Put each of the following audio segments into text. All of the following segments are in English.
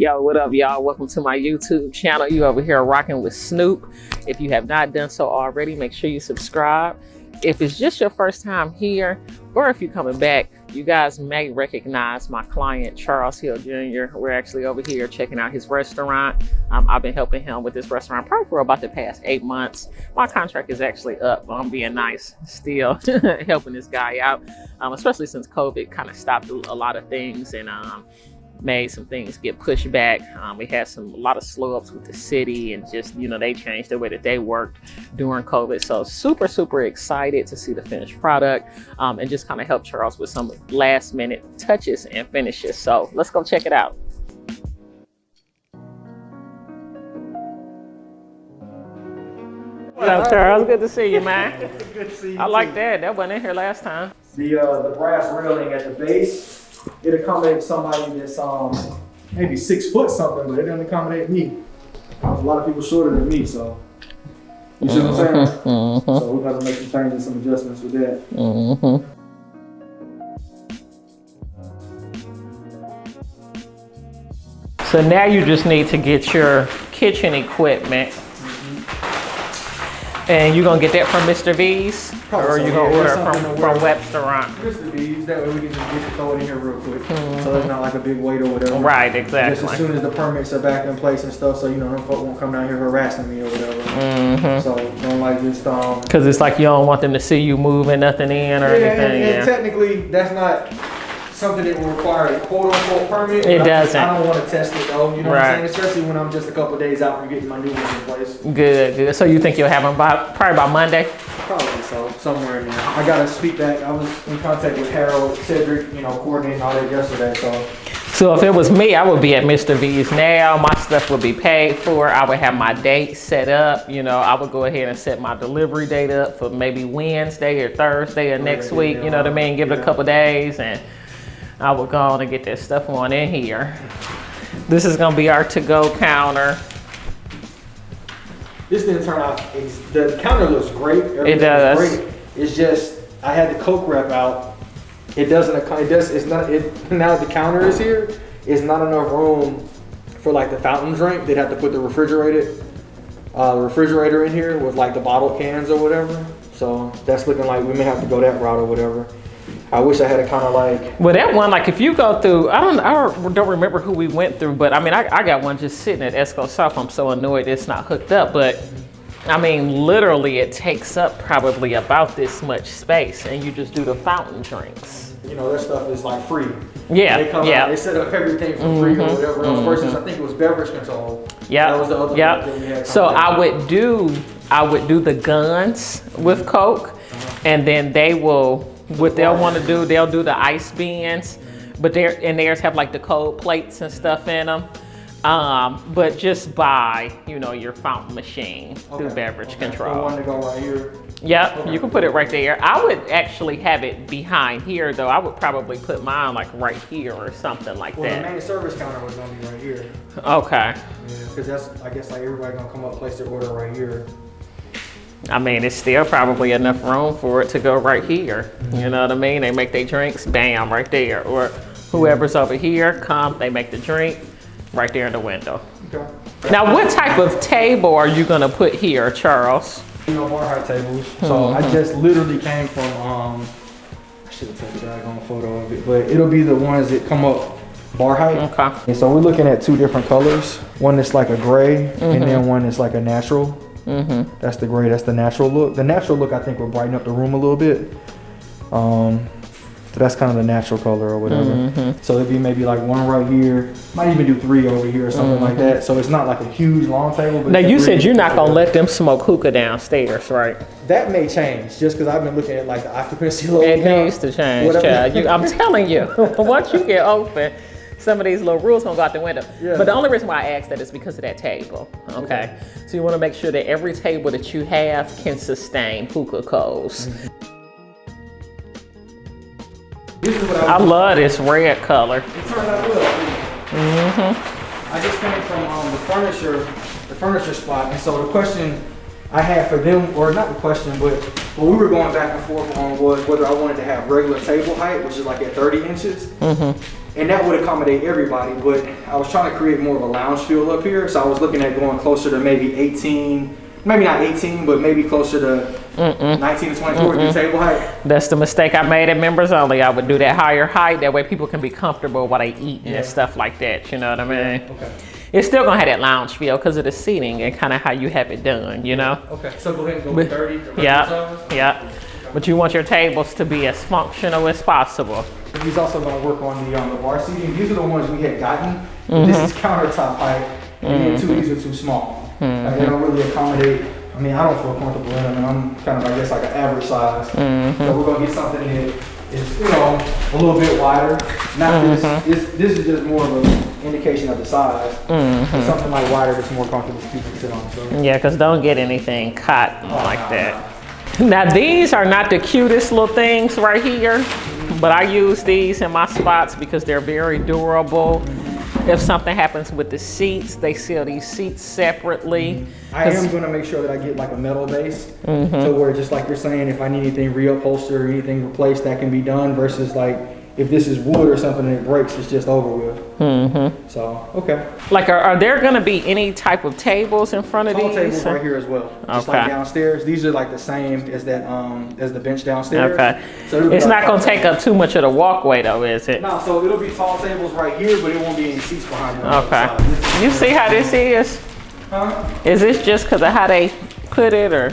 Yo, what up, y'all? Welcome to my YouTube channel. You over here rocking with Snoop. If you have not done so already, make sure you subscribe. If it's just your first time here, or if you're coming back, you guys may recognize my client, Charles Hill Jr. We're actually over here checking out his restaurant. I've been helping him with this restaurant probably for about the past 8 months. My contract is actually up. I'm being nice, still helping this guy out, especially since COVID kind of stopped a lot of things and made some things get pushed back. We had a lot of slow ups with the city and just, they changed the way that they worked during COVID. So super excited to see the finished product and just kind of help Charles with some last minute touches and finishes. So let's go check it out. What up, Charles? Good to see you, man. Good to see you. I like that. That wasn't in here last time. The brass railing at the base, it accommodates somebody that's maybe 6 foot something, but it doesn't accommodate me. There's a lot of people shorter than me, so you see what I'm saying? So we're gonna make some changes, some adjustments with that. So now you just need to get your kitchen equipment. And you're gonna get that from Mr. V's? Probably or so, you gonna order from Webstaurant? Mr. V's, that way we can just throw it in here real quick. So it's not like a big wait or whatever. Right, exactly. Just as soon as the permits are back in place and stuff, so them folk won't come down here harassing me or whatever. So don't like just Cause it's like you don't want them to see you moving nothing in or anything. And technically that's not something that will require a quote-unquote permit. It doesn't. I don't want to test it though, you know what I'm saying? Especially when I'm just a couple of days out from getting my new one in place. Good. So you think you'll have them probably by Monday? Probably so, somewhere in there. I got to speak back. I was in contact with Harold, Cedric, coordinating all that yesterday, So if it was me, I would be at Mr. V's now. My stuff would be paid for. I would have my date set up. I would go ahead and set my delivery date up for maybe Wednesday or Thursday or next week. You know what I mean? Give it a couple days and I would go on and get that stuff on in here. This is gonna be our to-go counter. This didn't turn out, the counter looks great. It does. Great. It's just, I had the Coke wrap out. Now the counter is here, it's not enough room for like the fountain drink. They'd have to put the refrigerator in here with like the bottle cans or whatever. So that's looking like we may have to go that route or whatever. I wish I had a kind of like. Well, that one, like if you go through, I don't remember who we went through, but I mean, I got one just sitting at Esco South. I'm so annoyed it's not hooked up, but I mean, literally it takes up probably about this much space and you just do the fountain drinks. That stuff is like free. Yeah, they come out, they set up everything for free or whatever else. Versus I think it was beverage control. Yeah, that was the other one that we had. So I would do the guns with Coke, and then they will, what they'll want to do, they'll do the ice beans, but theirs have like the cold plates and stuff in them. But just buy, your fountain machine through beverage control. The one to go right here. Yep, you can put it right there. I would actually have it behind here though. I would probably put mine like right here or something like that. Well, the main service counter was gonna be right here. Okay. Yeah, because that's, I guess like everybody gonna come up, place their order right here. I mean, it's still probably enough room for it to go right here. You know what I mean? They make their drinks, bam, right there. Or whoever's over here, they make the drink right there in the window. Okay. Now, what type of table are you gonna put here, Charles? Bar height tables. So I just literally came from, I should have taken a daggone photo of it, but it'll be the ones that come up bar height. Okay. And so we're looking at 2 different colors. One that's like a gray, and then one that's like a natural. That's the gray, that's the natural look. The natural look I think will brighten up the room a little bit. So that's kind of the natural color or whatever. So it'd be maybe like 1 right here. Might even do 3 over here or something like that. So it's not like a huge long table. But now you said you're not gonna let them smoke hookah downstairs, right? That may change just because I've been looking at like the occupancy level. It needs to change, child. I'm telling you, once you get open, some of these little rules gonna go out the window. Yeah. But the only reason why I asked that is because of that table, okay? So you wanna make sure that every table that you have can sustain hookah coals. I love this red color. It turned out well. I just came from the furniture spot, and so the question I had for them, or not the question, but what we were going back and forth on was whether I wanted to have regular table height, which is like at 30 inches. And that would accommodate everybody, but I was trying to create more of a lounge feel up here. So I was looking at going closer to maybe 18, maybe not 18, but maybe closer to 19 to 24 with the table height. That's the mistake I made at members only. I would do that higher height. That way people can be comfortable while they eat and stuff like that. You know what I mean? Okay. It's still gonna have that lounge feel because of the seating and kind of how you have it done, you know? Okay, so go ahead and go with 30. Yeah. But you want your tables to be as functional as possible. He's also going to work on the bar seating. These are the ones we had gotten. This is countertop height, and then these are too small. They don't really accommodate. I mean, I don't feel comfortable in them, and I'm kind of, I guess, like an average size. So we're going to get something that is, you know, a little bit wider. Not this. This is just more of an indication of the size. Something like wider that's more comfortable for people to sit on. So. Yeah, because don't get anything caught like that. Now these are not the cutest little things right here, but I use these in my spots because they're very durable. If something happens with the seats, they seal these seats separately. I am going to make sure that I get like a metal base, so where just like you're saying, if I need anything reupholstered or anything replaced, that can be done versus like if this is wood or something and it breaks, it's just over with. So, okay. Like, are there going to be any type of tables in front of these? Tables right here as well. Just like downstairs. These are like the same as that, as the bench downstairs. Okay. So it's not going to take up too much of the walkway though, is it? No, so it'll be tall tables right here, but it won't be any seats behind them. Okay. You see how this is? Huh? Is this just because of how they put it, or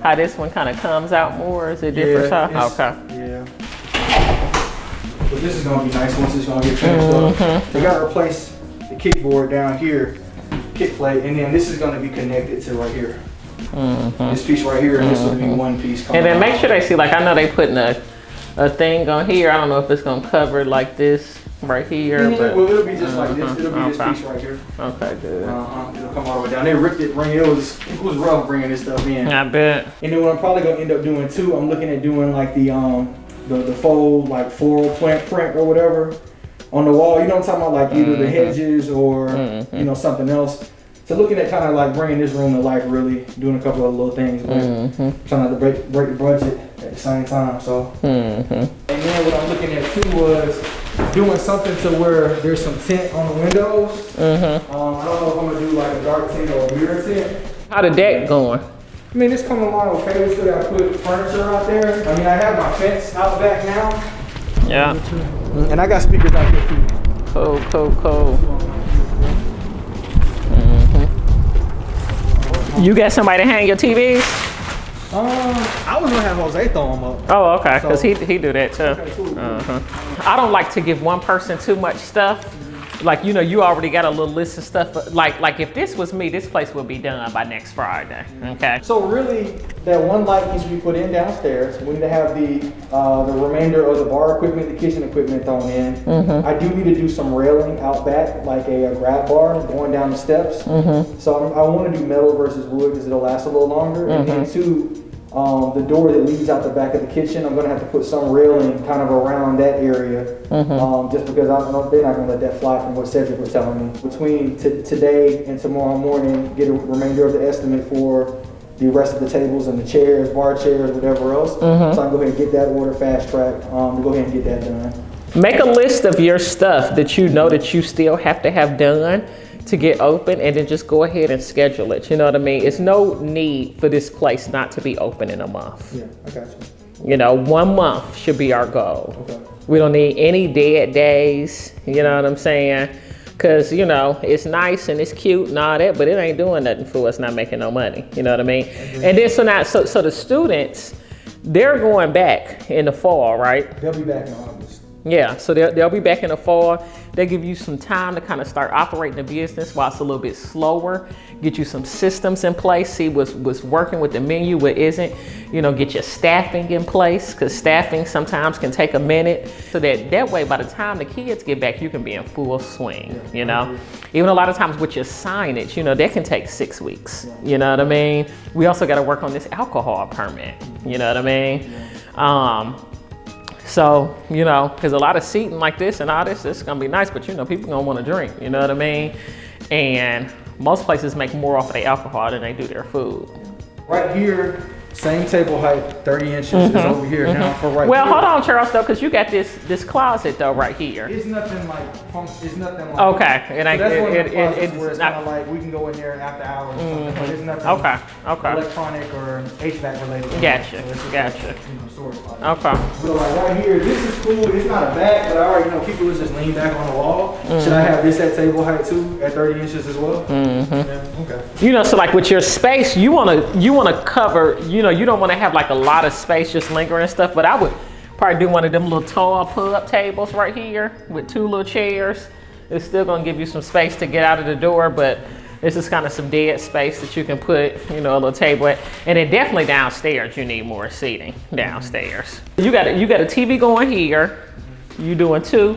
how this one kind of comes out more? Is it different? Okay. Yeah. But this is going to be nice once it's going to get finished up. We got to replace the kickboard down here, kick plate, and then this is going to be connected to right here. This piece right here, and this will be one piece. And then make sure they see, like I know they putting a thing on here. I don't know if it's going to cover like this right here. But well, it'll be just like this. It'll be this piece right here. Okay, good. It'll come all the way down. They ripped it, it was rough bringing this stuff in. I bet. And then what I'm probably going to end up doing too, I'm looking at doing like the faux like floral plant print or whatever on the wall. You know what I'm talking about? Like either the hedges or you know, something else. So looking at kind of like bringing this room to life, really doing a couple of little things, but trying not to break the budget at the same time. So and then what I'm looking at too was doing something to where there's some tint on the windows. I don't know if I'm gonna do like a dark tint or a mirror tint. How the deck going? I mean, it's coming along okay. We still gotta put furniture out there. I mean, I have my fence out back now. Yeah. And I got speakers out here too. Cool. You got somebody to hang your TVs? I was gonna have Jose throw them up. Oh, okay, because he do that too. Okay, cool. I don't like to give one person too much stuff. Like, you know, you already got a little list of stuff. Like if this was me, this place would be done by next Friday, okay? So really, that one light needs to be put in downstairs. We need to have the remainder of the bar equipment, the kitchen equipment thrown in. I do need to do some railing out back, like a grab bar going down the steps. So I want to do metal versus wood because it'll last a little longer. And then two, the door that leads out the back of the kitchen, I'm going to have to put some railing kind of around that area, just because they're not going to let that fly from what Cedric was telling me. Between today and tomorrow morning, get a remainder of the estimate for the rest of the tables and the chairs, bar chairs, whatever else. So I can go ahead and get that order fast track to go ahead and get that done. Make a list of your stuff that you know that you still have to have done to get open, and then just go ahead and schedule it. You know what I mean? It's no need for this place not to be open in a month. Yeah, I got you. You know, 1 month should be our goal. Okay. We don't need any dead days, you know what I'm saying? Because, you know, it's nice and it's cute and all that, but it ain't doing nothing for us not making no money. You know what I mean? And then so the students, they're going back in the fall, right? They'll be back in August. Yeah, so they'll be back in the fall. They give you some time to kind of start operating the business while it's a little bit slower. Get you some systems in place, see what's working with the menu, what isn't. You know, get your staffing in place, because staffing sometimes can take a minute. So that way, by the time the kids get back, you can be in full swing, you know? Even a lot of times with your signage, you know, that can take 6 weeks, you know what I mean? We also got to work on this alcohol permit, you know what I mean? So, you know, because a lot of seating like this and all this is going to be nice, but, you know, people going to want to drink, you know what I mean? And most places make more off of their alcohol than they do their food. Right here, same table height, 30 inches is over here now for right Well, here. hold on, Charles, though, because you got this closet though right here. It's nothing like it's nothing like Okay, it ain't. So that's one of the closets it's where it's not kind of like we can go in there after hours or something, but it's nothing okay. electronic or HVAC related. Gotcha, So it's just gotcha. like, you know, storage spot. Okay. So like right here, this is cool. It's not a back, but I already know people would just lean back on the wall. Should I have this at table height too, at 30 inches as well? Yeah, okay. You know, so like with your space, you wanna cover. You know, you don't want to have like a lot of space just lingering and stuff. But I would probably do one of them little tall pull-up tables right here with 2 little chairs. It's still gonna give you some space to get out of the door, but this is kind of some dead space that you can put, you know, a little table at. And then definitely downstairs, you need more seating downstairs. You got a TV going here. You doing 2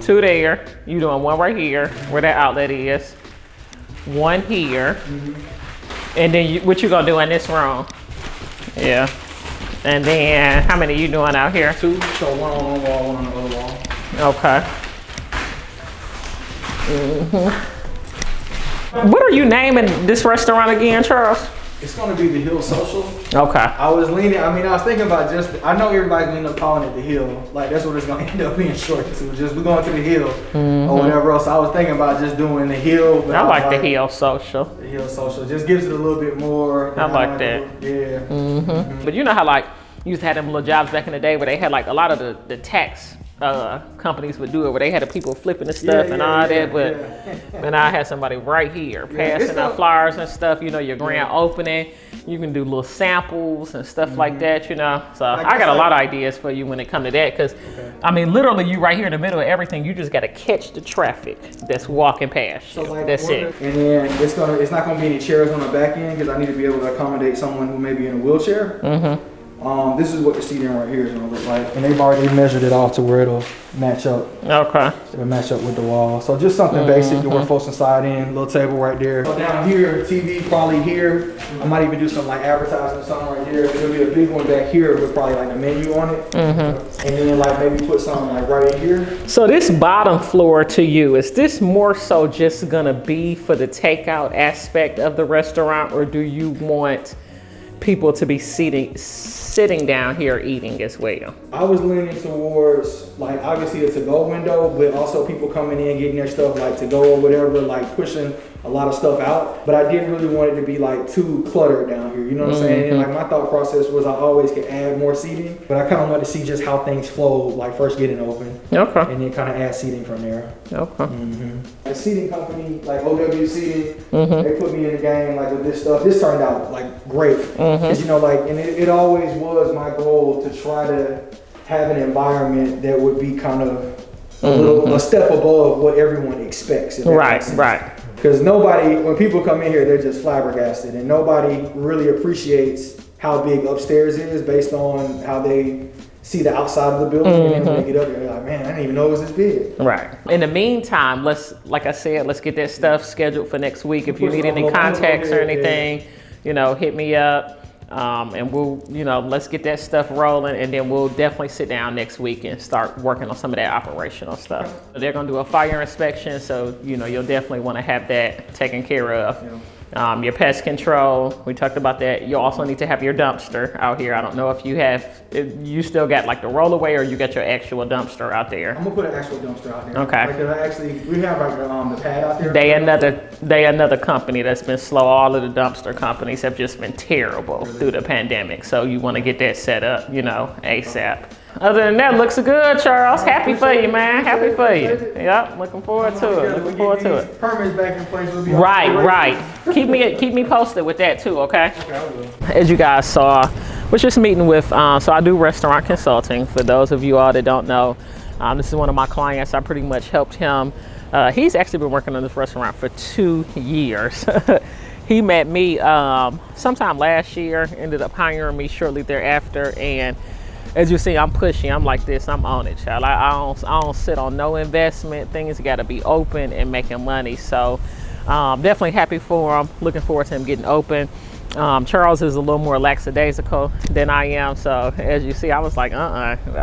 there. You doing 1 right here where that outlet is. 1 here. And then what you gonna do in this room? Yeah. And then how many you doing out here? 2, so 1 on one wall, 1 on the other wall. Okay. What are you naming this restaurant again, Charles? It's gonna be the Hill Social. Okay. I was thinking about I know everybody's gonna end up calling it the Hill. Like that's what it's gonna end up being short to. Just we're going to the Hill or whatever else. I was thinking about just doing the Hill. But I like the Hill Social. The Hill Social just gives it a little bit more. I like that. Yeah. But you know how like you used to have them little jobs back in the day where they had like a lot of the tax companies would do it where they had the people flipping the stuff and all that, but and I had somebody right here passing out flyers and stuff, you know, your grand opening, you can do little samples and stuff like that, you know. So I got a lot of ideas for you when it comes to that, because I mean literally you right here in the middle of everything, you just got to catch the traffic that's walking past you. Like that's it. And then it's not gonna be any chairs on the back end because I need to be able to accommodate someone who may be in a wheelchair. This is what the seating right here is gonna look like, and they've already measured it off to where it'll match up. Okay. It'll match up with the wall. So just something basic. Door folks inside in, little table right there. So down here, TV probably here. I might even do some like advertising or something right here. There'll be a big one back here with probably like a menu on it, and then like maybe put something like right in here. So this bottom floor to you, is this more so just gonna be for the takeout aspect of the restaurant, or do you want people to be sitting down here eating as well? I was leaning towards like obviously a to-go window, but also people coming in getting their stuff like to go or whatever, like pushing a lot of stuff out. But I didn't really want it to be like too cluttered down here. You know what I'm saying? And like my thought process was I always could add more seating, but I kind of wanted to see just how things flow, like first getting open, and then kind of add seating from there. A seating company like OW Seating, they put me in the game like with this stuff. This turned out like great, because you know, like, and it always was my goal to try to have an environment that would be kind of a step above what everyone expects. Right. Because nobody, when people come in here, they're just flabbergasted, and nobody really appreciates how big upstairs is based on how they see the outside of the building, and then when they get up there, they're like, man, I didn't even know it was this big. Right. In the meantime, like I said, let's get that stuff scheduled for next week. If you need any contacts or anything, you know, hit me up. And we'll, you know, let's get that stuff rolling, and then we'll definitely sit down next week and start working on some of that operational stuff. They're gonna do a fire inspection, so, you know, you'll definitely wanna have that taken care of. Your pest control, we talked about that. You also need to have your dumpster out here. I don't know if you still got like the rollaway, or you got your actual dumpster out there. I'm gonna put an actual dumpster out there. Okay. Like, we have like the pad out there. They another company that's been slow. All of the dumpster companies have just been terrible through the pandemic. So you want to get that set up, you know, ASAP. Other than that, looks good, Charles. Happy for you, man. Happy for you. Yep, looking forward to it. Looking forward to it. Permits back in place. We'll be right. Keep me posted with that too, okay? Okay, I will. As you guys saw, was just meeting with, so I do restaurant consulting. For those of you all that don't know, this is one of my clients. I pretty much helped him. He's actually been working on this restaurant for 2 years. He met me sometime last year, ended up hiring me shortly thereafter, and as you see, I'm pushy. I'm like this. I'm on it, child. I don't sit on no investment. Things got to be open and making money. So definitely happy for him. Looking forward to him getting open. Charles is a little more lackadaisical than I am. So as you see, I was like,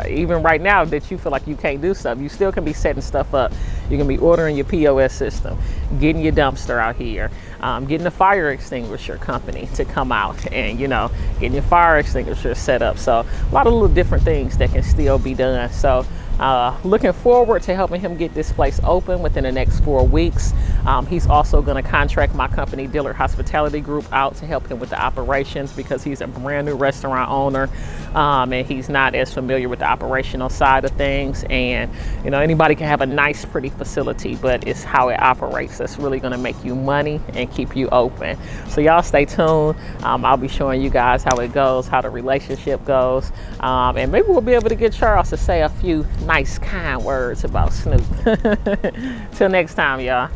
even right now that you feel like you can't do stuff, you still can be setting stuff up. You can be ordering your POS system. getting your dumpster out here, getting the fire extinguisher company to come out and, you know, getting your fire extinguisher set up. So a lot of little different things that can still be done. So looking forward to helping him get this place open within the next 4 weeks. He's also going to contract my company, Dillard Hospitality Group, out to help him with the operations, because he's a brand new restaurant owner, and he's not as familiar with the operational side of things. And, you know, anybody can have a nice, pretty facility, but it's how it operates that's really going to make you money and keep you open. So y'all stay tuned. I'll be showing you guys how it goes, how the relationship goes, and maybe we'll be able to get Charles to say a few nice, kind words about Snoop. Till next time, y'all.